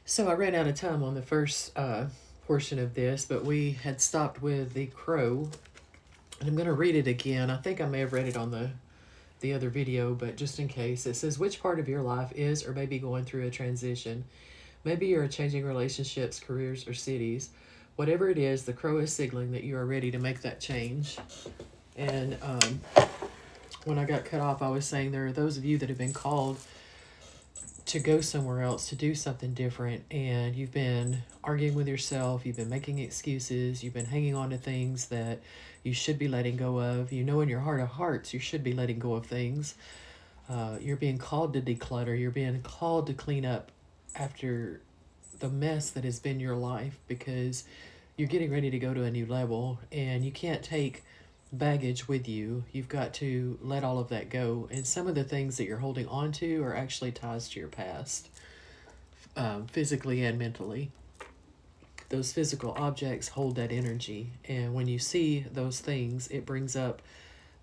So I ran out of time on the first portion of this, but we had stopped with the crow, and I'm going to read it again. I think I may have read it on the other video, but just in case, it says, which part of your life is or may be going through a transition? Maybe you're changing relationships, careers, or cities. Whatever it is, the crow is signaling that you are ready to make that change. And when I got cut off, I was saying there are those of you that have been called to go somewhere else, to do something different, and you've been arguing with yourself, you've been making excuses, you've been hanging on to things that you should be letting go of. You know in your heart of hearts you should be letting go of things. You're being called to declutter, you're being called to clean up after the mess that has been your life, because you're getting ready to go to a new level and you can't take baggage with you. You've got to let all of that go. And some of the things that you're holding on to are actually ties to your past, physically and mentally. Those physical objects hold that energy. And when you see those things, it brings up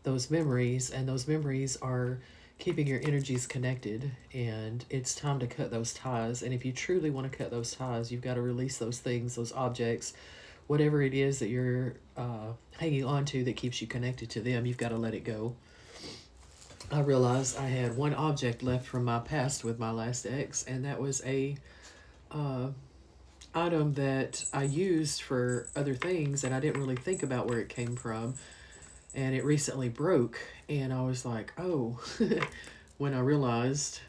those memories, and those memories are keeping your energies connected. And it's time to cut those ties. And if you truly want to cut those ties, you've got to release those things, those objects, whatever it is that you're hanging on to that keeps you connected to them. You've got to let it go. I realized I had one object left from my past with my last ex, and that was a uh, item that I used for other things, and I didn't really think about where it came from. And it recently broke, and I was like, oh, when I realized,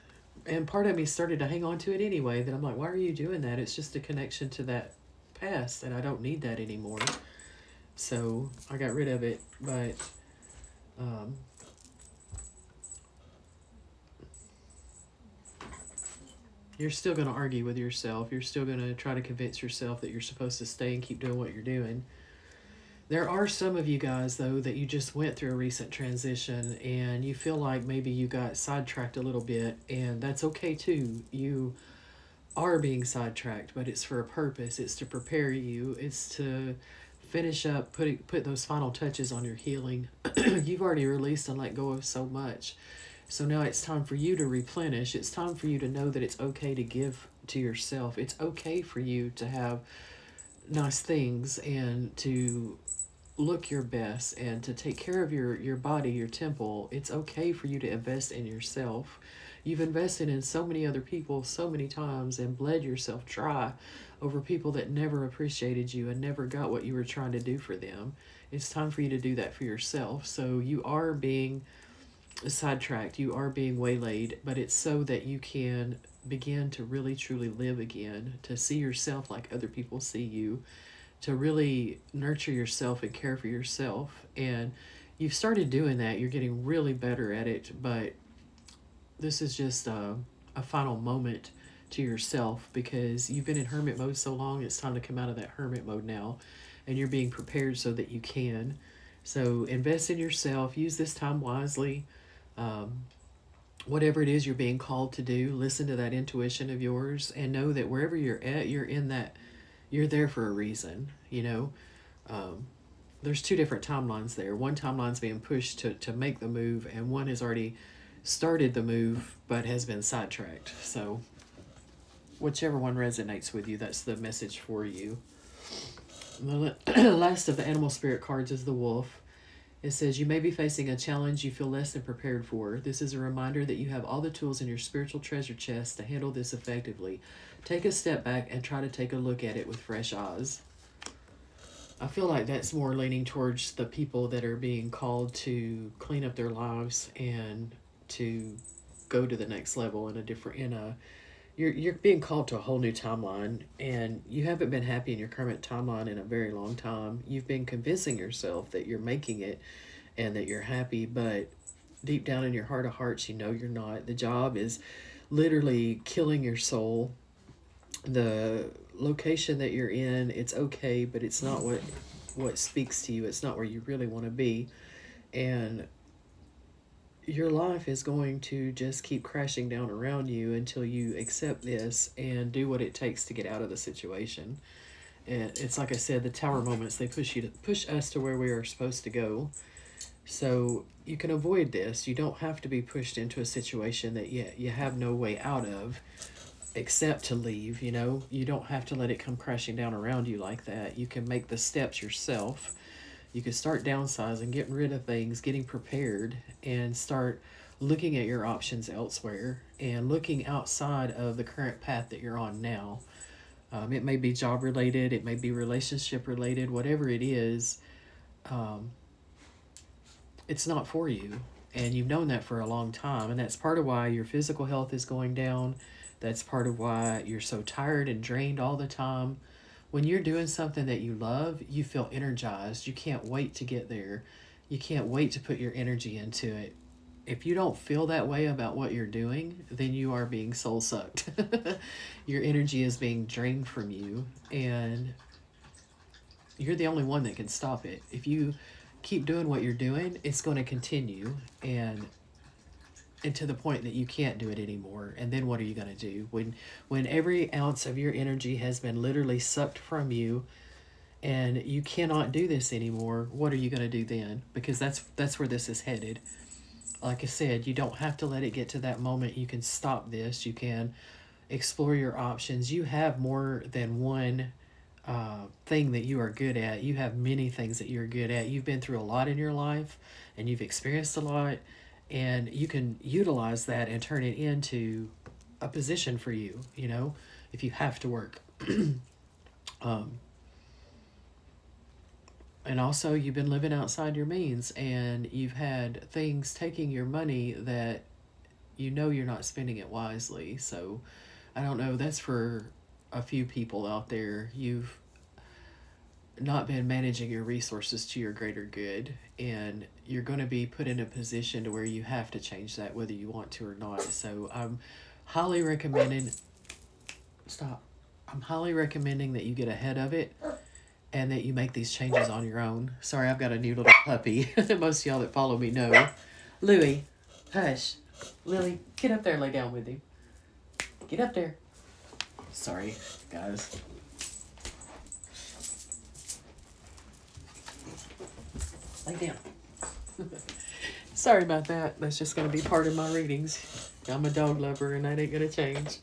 and part of me started to hang on to it anyway, that I'm like, why are you doing that? It's just a connection to that past, and I don't need that anymore. So I got rid of it, but um, you're still going to argue with yourself. You're still going to try to convince yourself that you're supposed to stay and keep doing what you're doing. There are some of you guys, though, that you just went through a recent transition and you feel like maybe you got sidetracked a little bit, and that's okay too. You are being sidetracked, but it's for a purpose. It's to prepare you. It's to finish up, put those final touches on your healing. You've already released and let go of so much. So now it's time for you to replenish. It's time for you to know that it's okay to give to yourself. It's okay for you to have nice things and to look your best and to take care of your body, your temple. It's okay for you to invest in yourself. You've invested in so many other people so many times and bled yourself dry over people that never appreciated you and never got what you were trying to do for them. It's time for you to do that for yourself. So you are being sidetracked, you are being waylaid, but it's so that you can begin to really truly live again, to see yourself like other people see you, to really nurture yourself and care for yourself. And you've started doing that, you're getting really better at it, but this is just a final moment to yourself, because you've been in hermit mode so long. It's time to come out of that hermit mode now, and you're being prepared so that you can. So invest in yourself, use this time wisely. um, Whatever it is you're being called to do, listen to that intuition of yours, and know that wherever you're at, you're in that, you're there for a reason. Um, there's two different timelines there. One timeline's being pushed to make the move, and one has already started the move but has been sidetracked. So whichever one resonates with you, that's the message for you. The last of the animal spirit cards is the wolf. It says, you may be facing a challenge you feel less than prepared for. This is a reminder that you have all the tools in your spiritual treasure chest to handle this effectively. Take a step back and try to take a look at it with fresh eyes. I feel like that's more leaning towards the people that are being called to clean up their lives and to go to the next level in a different, you're being called to a whole new timeline, and you haven't been happy in your current timeline in a very long time. You've been convincing yourself that you're making it and that you're happy, but deep down in your heart of hearts, you know you're not. The job is literally killing your soul. The location that you're in, it's okay, but it's not what speaks to you. It's not where you really want to be. And your life is going to just keep crashing down around you until you accept this and do what it takes to get out of the situation. And it's like I said, the tower moments, they push us to where we are supposed to go. So you can avoid this. You don't have to be pushed into a situation that you have no way out of. accept to leave, you know. You don't have to let it come crashing down around you like that. You can make the steps yourself. You can start downsizing, getting rid of things, getting prepared, and start looking at your options elsewhere and looking outside of the current path that you're on now. It may be job related, it may be relationship related, whatever it is, um, it's not for you. And you've known that for a long time. And that's part of why your physical health is going down. That's part of why you're so tired and drained all the time. When you're doing something that you love, you feel energized. You can't wait to get there. You can't wait to put your energy into it. If you don't feel that way about what you're doing, then you are being soul sucked. Your energy is being drained from you, and you're the only one that can stop it. If you keep doing what you're doing, it's going to continue, and to the point that you can't do it anymore. And then what are you going to do when every ounce of your energy has been literally sucked from you, and you cannot do this anymore? What are you going to do then? Because that's where this is headed. Like I said, you don't have to let it get to that moment. You can stop this. You can explore your options. You have more than one thing that you are good at. You have many things that you're good at. You've been through a lot in your life, and you've experienced a lot, and you can utilize that and turn it into a position for you, you know, if you have to work. um, and also, you've been living outside your means, and you've had things taking your money that you know you're not spending it wisely. So I don't know, that's for a few people out there. You've not been managing your resources to your greater good, and you're going to be put in a position to where you have to change that whether you want to or not. So I'm highly recommending I'm highly recommending that you get ahead of it and that you make these changes on your own. Sorry, I've got a new little puppy. Most of y'all that follow me know. Louie, hush. Lily, get up there and lay down with him. Get up there. Sorry, guys. Lay down. Sorry about that. That's just going to be part of my readings. I'm a dog lover, and that ain't going to change.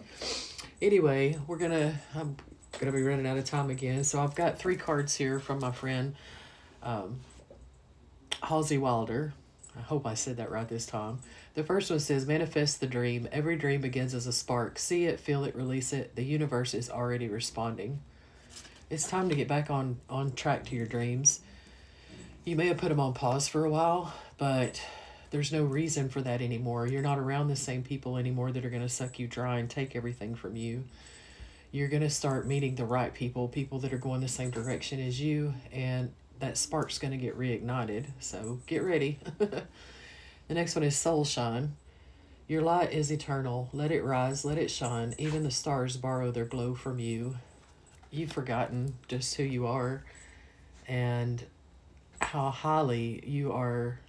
Anyway, I'm going to be running out of time again. So I've got 3 cards here from my friend Halsey Wilder. I hope I said that right this time. The first one says, manifest the dream. Every dream begins as a spark. See it, feel it, release it. The universe is already responding. It's time to get back on track to your dreams. You may have put them on pause for a while, but there's no reason for that anymore. You're not around the same people anymore that are going to suck you dry and take everything from you. You're going to start meeting the right people that are going the same direction as you, and that spark's going to get reignited. So get ready. The next one is soul shine. Your light is eternal. Let it rise, let it shine. Even the stars borrow their glow from you. You've forgotten just who you are and how highly you are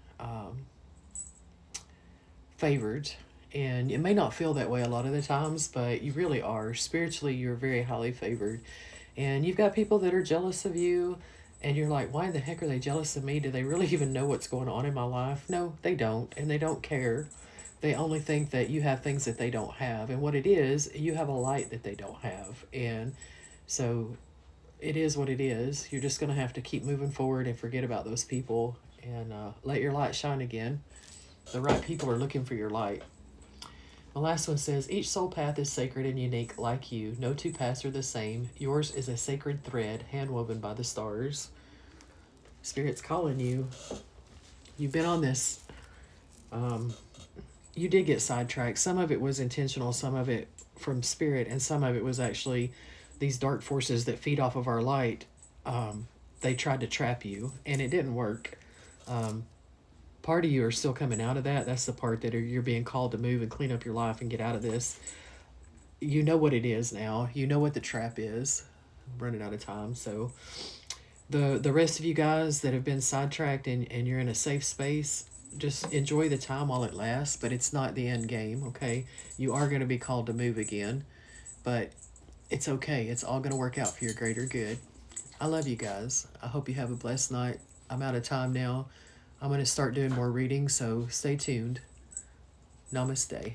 favored. And it may not feel that way a lot of the times, but you really are. Spiritually, you're very highly favored. And you've got people that are jealous of you, and you're like, why the heck are they jealous of me? Do they really even know what's going on in my life? No, they don't, and they don't care. They only think that you have things that they don't have. And what it is, you have a light that they don't have. And so it is what it is. You're just going to have to keep moving forward and forget about those people and let your light shine again. The right people are looking for your light. The last one says, each soul path is sacred and unique like you. No 2 paths are the same. Yours is a sacred thread hand-woven by the stars. Spirit's calling you. You've been on this. You did get sidetracked. Some of it was intentional, some of it from Spirit, and some of it was actually these dark forces that feed off of our light. They tried to trap you, and it didn't work. Part of you are still coming out of that. That's the part that you're being called to move and clean up your life and get out of this. You know what it is now. You know what the trap is. I'm running out of time. So the rest of you guys that have been sidetracked and you're in a safe space, just enjoy the time while it lasts, but it's not the end game, okay? You are going to be called to move again, but it's okay. It's all going to work out for your greater good. I love you guys. I hope you have a blessed night. I'm out of time now. I'm going to start doing more reading, so stay tuned. Namaste.